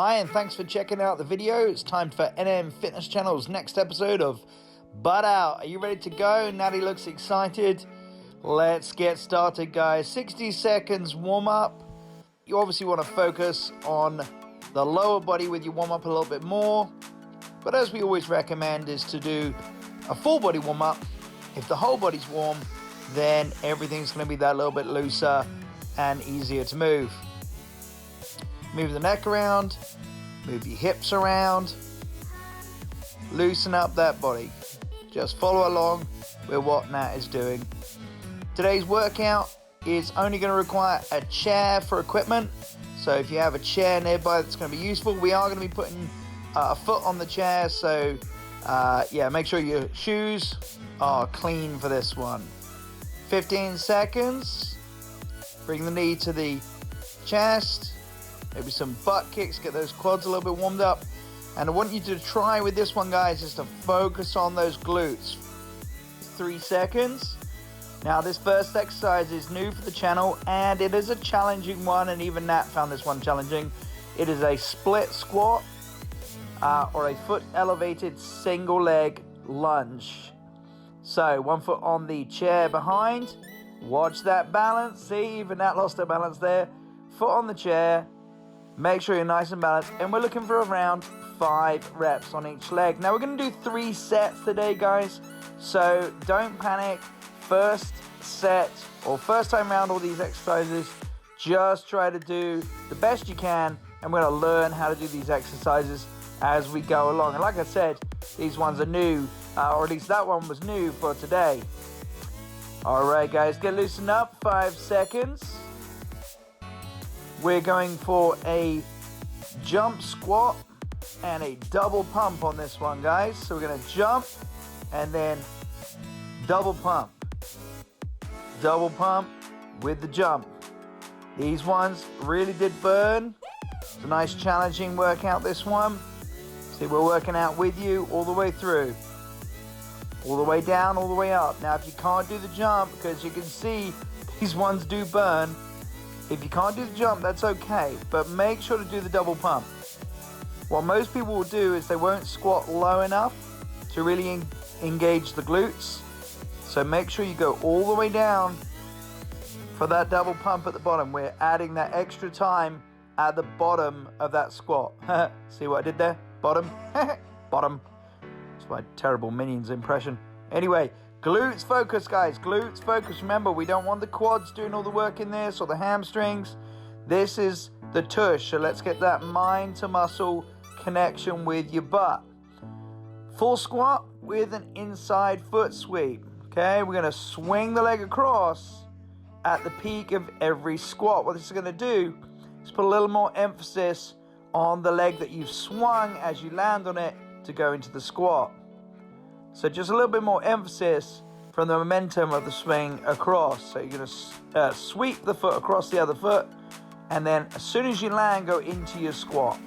Hi, and thanks for checking out the video. It's time for NM Fitness Channel's next episode of Butt Out. Are you ready to go? Natty looks excited. Let's get started, guys. 60 seconds warm up. You obviously want to focus on the lower body with your warm up a little bit more. But as we always recommend is to do a full body warm up. If the whole body's warm, then everything's going to be that little bit looser and easier to move. Move the neck around, move your hips around, loosen up that body. Just follow along with what Nat is doing. Today's workout is only going to require a chair for equipment. So if you have a chair nearby that's going to be useful, we are going to be putting a foot on the chair. So make sure your shoes are clean for this one. 15 seconds. Bring the knee to the chest. Maybe some butt kicks, get those quads a little bit warmed up. And I want you to try with this one, guys, is to focus on those glutes. 3 seconds. Now, this first exercise is new for the channel, and it is a challenging one, and even Nat found this one challenging. It is a split squat or a foot elevated single leg lunge. So, 1 foot on the chair behind. Watch that balance. See, even Nat lost her balance there. Foot on the chair. Make sure you're nice and balanced, and we're looking for around 5 reps on each leg. Now we're going to do 3 sets today, guys, so don't panic. First set or first time around all these exercises, just try to do the best you can, and we're going to learn how to do these exercises as we go along. And like I said, these ones are new, or at least that one was new for today. All right, guys, get loosened up. 5 seconds. We're going for a jump squat and a double pump on this one, guys. So we're going to jump and then double pump. Double pump with the jump. These ones really did burn. It's a nice challenging workout, this one. See, we're working out with you all the way through. All the way down, all the way up. Now, if you can't do the jump, because you can see these ones do burn, if you can't do the jump, that's okay, but make sure to do the double pump. What most people will do is they won't squat low enough to really engage the glutes. So make sure you go all the way down for that double pump at the bottom. We're adding that extra time at the bottom of that squat. See what I did there? Bottom. Bottom. It's my terrible Minions impression. Anyway, glutes focus, guys. Glutes focus. Remember, we don't want the quads doing all the work in this or the hamstrings. This is the tush. So let's get that mind to muscle connection with your butt. Full squat with an inside foot sweep. Okay, we're going to swing the leg across at the peak of every squat. What this is going to do is put a little more emphasis on the leg that you've swung as you land on it to go into the squat. So just a little bit more emphasis from the momentum of the swing across. So you're going to sweep the foot across the other foot, and then as soon as you land, go into your squat.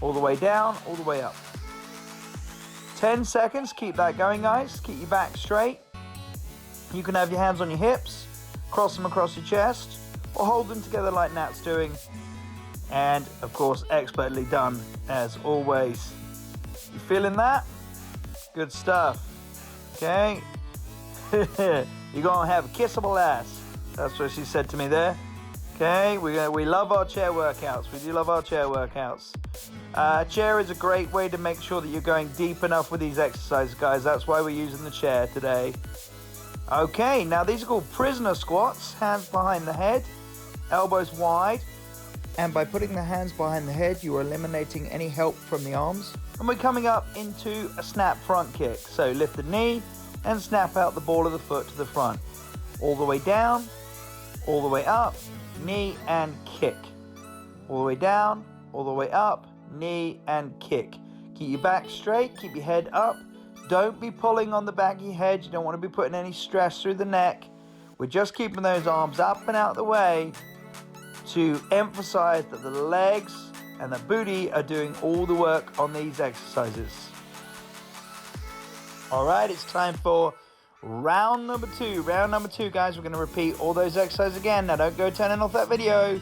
All the way down, all the way up. 10 seconds, keep that going, guys. Keep your back straight. You can have your hands on your hips, cross them across your chest, or hold them together like Nat's doing. And, of course, expertly done, as always. You feeling that? Good stuff. Okay. You're going to have a kissable ass. That's what she said to me there. Okay. We love our chair workouts. We do love our chair workouts. Chair is a great way to make sure that you're going deep enough with these exercises, guys. That's why we're using the chair today. Okay. Now, these are called prisoner squats. Hands behind the head. Elbows wide. And by putting the hands behind the head, you are eliminating any help from the arms. And we're coming up into a snap front kick. So lift the knee and snap out the ball of the foot to the front. All the way down, all the way up, knee and kick. All the way down, all the way up, knee and kick. Keep your back straight, keep your head up. Don't be pulling on the back of your head. You don't want to be putting any stress through the neck. We're just keeping those arms up and out of the way to emphasize that the legs and the booty are doing all the work on these exercises. All right, it's time for round number 2. Round number 2, guys. We're going to repeat all those exercises again. Now, don't go turning off that video.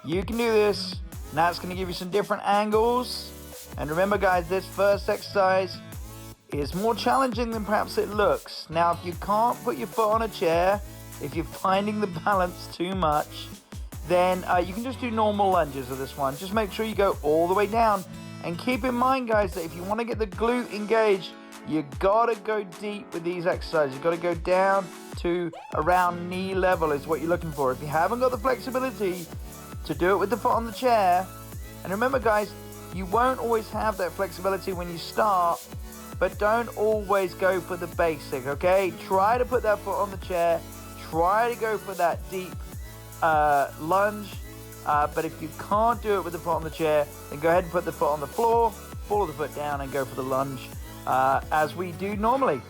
You can do this. Now it's going to give you some different angles. And remember guys, this first exercise is more challenging than perhaps it looks. Now if you can't put your foot on a chair, if you're finding the balance too much, then you can just do normal lunges of this one. Just make sure you go all the way down. And keep in mind guys that if you want to get the glute engaged, you gotta go deep with these exercises. You gotta go down to around knee level is what you're looking for. If you haven't got the flexibility to do it with the foot on the chair, and remember guys, you won't always have that flexibility when you start, but don't always go for the basic, okay? Try to put that foot on the chair, try to go for that deep lunge, but if you can't do it with the foot on the chair, then go ahead and put the foot on the floor, pull the foot down and go for the lunge as we do normally.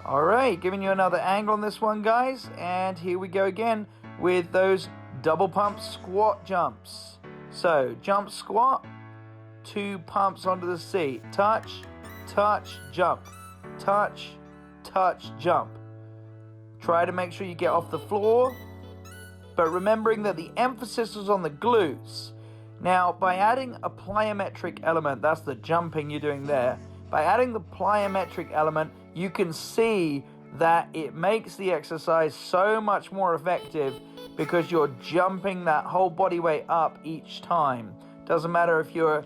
All right, giving you another angle on this one guys, and here we go again with those double pump squat jumps. So jump squat, 2 pumps onto the seat, touch, touch, jump, touch, touch, jump. Try to make sure you get off the floor, but remembering that the emphasis is on the glutes. Now by adding a plyometric element, that's the jumping you're doing there, by adding the plyometric element, you can see that it makes the exercise so much more effective because you're jumping that whole body weight up each time. Doesn't matter if you're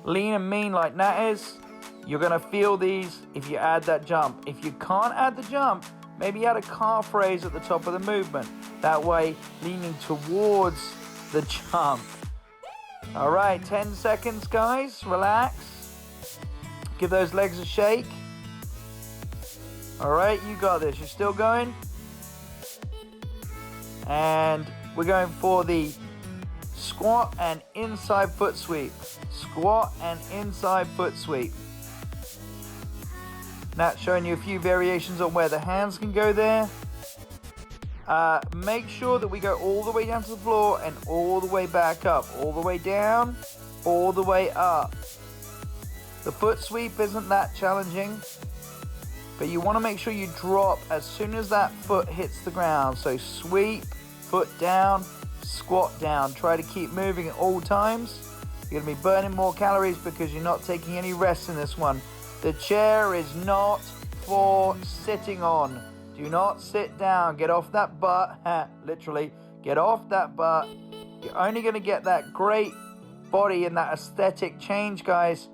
lean and mean like Nat is, you're gonna feel these if you add that jump. If you can't add the jump, maybe add a calf raise at the top of the movement. That way, leaning towards the jump. All right, 10 seconds, guys. Relax. Give those legs a shake. All right, you got this. You're still going. And we're going for the squat and inside foot sweep. Squat and inside foot sweep. Now showing you a few variations on where the hands can go there. Make sure that we go all the way down to the floor and all the way back up. All the way down, all the way up. The foot sweep isn't that challenging, but you want to make sure you drop as soon as that foot hits the ground. So sweep, foot down, squat down. Try to keep moving at all times. You're going to be burning more calories because you're not taking any rest in this one. The chair is not for sitting on. Do not sit down. Get off that butt. Literally, get off that butt. You're only going to get that great body and that aesthetic change, guys,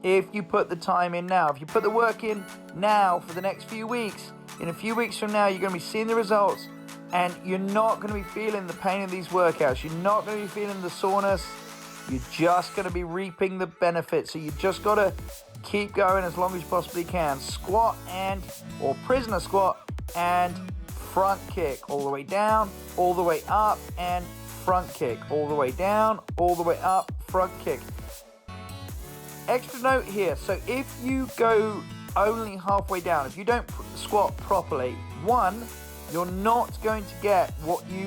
if you put the time in now. If you put the work in now for the next few weeks, in a few weeks from now, you're going to be seeing the results, and you're not going to be feeling the pain of these workouts. You're not going to be feeling the soreness. You're just going to be reaping the benefits. So you just got to keep going as long as you possibly can. Squat and, or prisoner squat and front kick. All the way down, all the way up, and front kick. All the way down, all the way up, front kick. Extra note here, so if you go only halfway down, if you don't squat properly, one, you're not going to get what you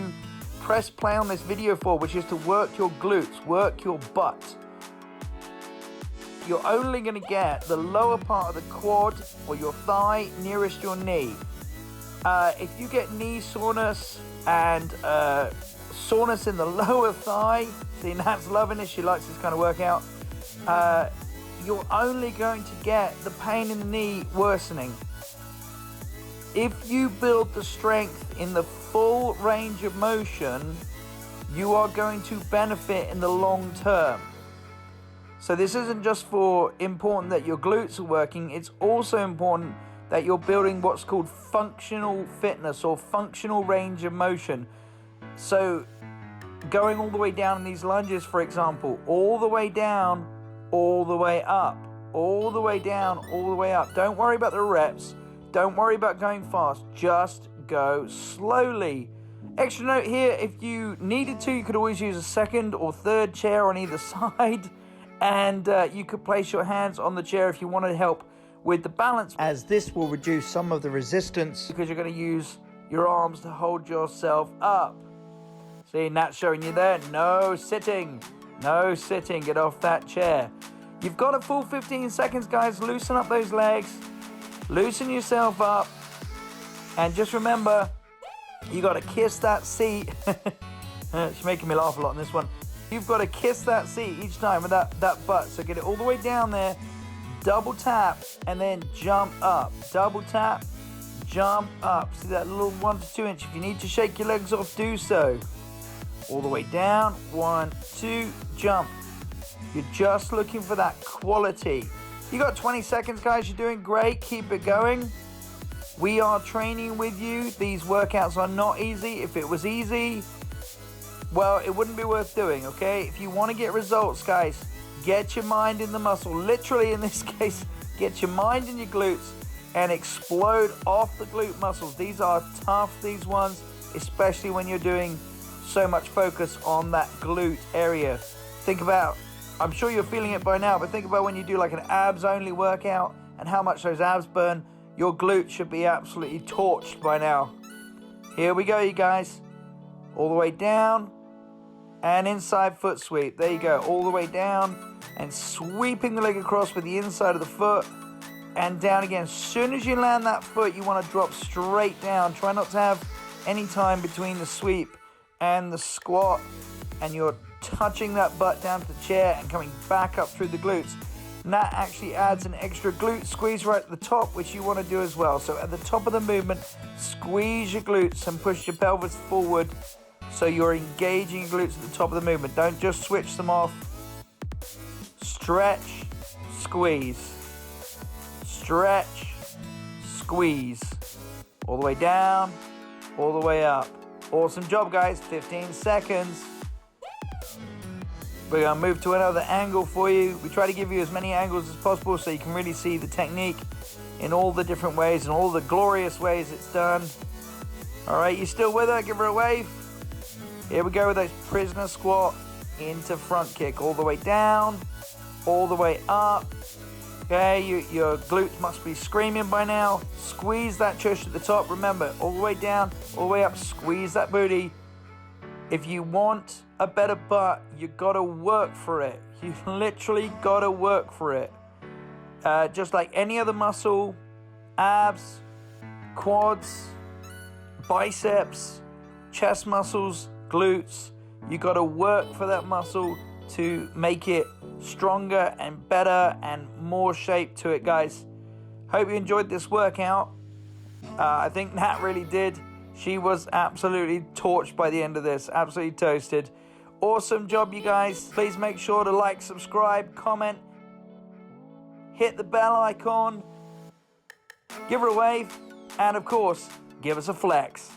press play on this video for, which is to work your glutes, work your butt. You're only going to get the lower part of the quad or your thigh nearest your knee. If you get knee soreness and soreness in the lower thigh, see, Nat's loving this, she likes this kind of workout, you're only going to get the pain in the knee worsening. If you build the strength in the full range of motion, you are going to benefit in the long term. So this isn't just for important that your glutes are working, it's also important that you're building what's called functional fitness or functional range of motion. So going all the way down in these lunges, for example, all the way down, all the way up, all the way down, all the way up. Don't worry about the reps. Don't worry about going fast. Just go slowly. Extra note here, if you needed to, you could always use a second or third chair on either side, and you could place your hands on the chair if you wanted help with the balance, as this will reduce some of the resistance because you're going to use your arms to hold yourself up. See, Nat's showing you there. No sitting. No sitting. Get off that chair. You've got a full 15 seconds, guys. Loosen up those legs. Loosen yourself up. And just remember, you got to kiss that seat. She's making me laugh a lot on this one. You've got to kiss that seat each time with that butt. So get it all the way down there, double tap, and then jump up. Double tap, jump up. See that little 1 to 2 inch? If you need to shake your legs off, do so. All the way down, 1, 2, jump. You're just looking for that quality. You got 20 seconds, guys. You're doing great. Keep it going. We are training with you. These workouts are not easy. If it was easy, well, it wouldn't be worth doing, okay? If you want to get results, guys, get your mind in the muscle. Literally, in this case, get your mind in your glutes and explode off the glute muscles. These are tough, these ones, especially when you're doing so much focus on that glute area. Think about, I'm sure you're feeling it by now, but think about when you do like an abs-only workout and how much those abs burn. Your glutes should be absolutely torched by now. Here we go, you guys. All the way down and inside foot sweep. There you go, all the way down and sweeping the leg across with the inside of the foot and down again. As soon as you land that foot, you want to drop straight down. Try not to have any time between the sweep and the squat, and you're touching that butt down to the chair and coming back up through the glutes. And that actually adds an extra glute squeeze right at the top, which you want to do as well. So at the top of the movement, squeeze your glutes and push your pelvis forward so you're engaging your glutes at the top of the movement. Don't just switch them off. Stretch, squeeze. Stretch, squeeze. All the way down, all the way up. Awesome job, guys. 15 seconds. We're going to move to another angle for you. We try to give you as many angles as possible so you can really see the technique in all the different ways and all the glorious ways it's done. All right, you still with her? Give her a wave. Here we go with those prisoner squat into front kick. All the way down, all the way up. Okay, your glutes must be screaming by now. Squeeze that tush at the top. Remember, all the way down, all the way up. Squeeze that booty. If you want a better butt, you gotta work for it. You literally gotta work for it. Just like any other muscle, abs, quads, biceps, chest muscles, glutes, you gotta work for that muscle to make it stronger and better and more shape to it, guys. Hope you enjoyed this workout. I think Nat really did. She was absolutely torched by the end of this, absolutely toasted. Awesome job, you guys. Please make sure to like, subscribe, comment, hit the bell icon, give her a wave, and of course, give us a flex.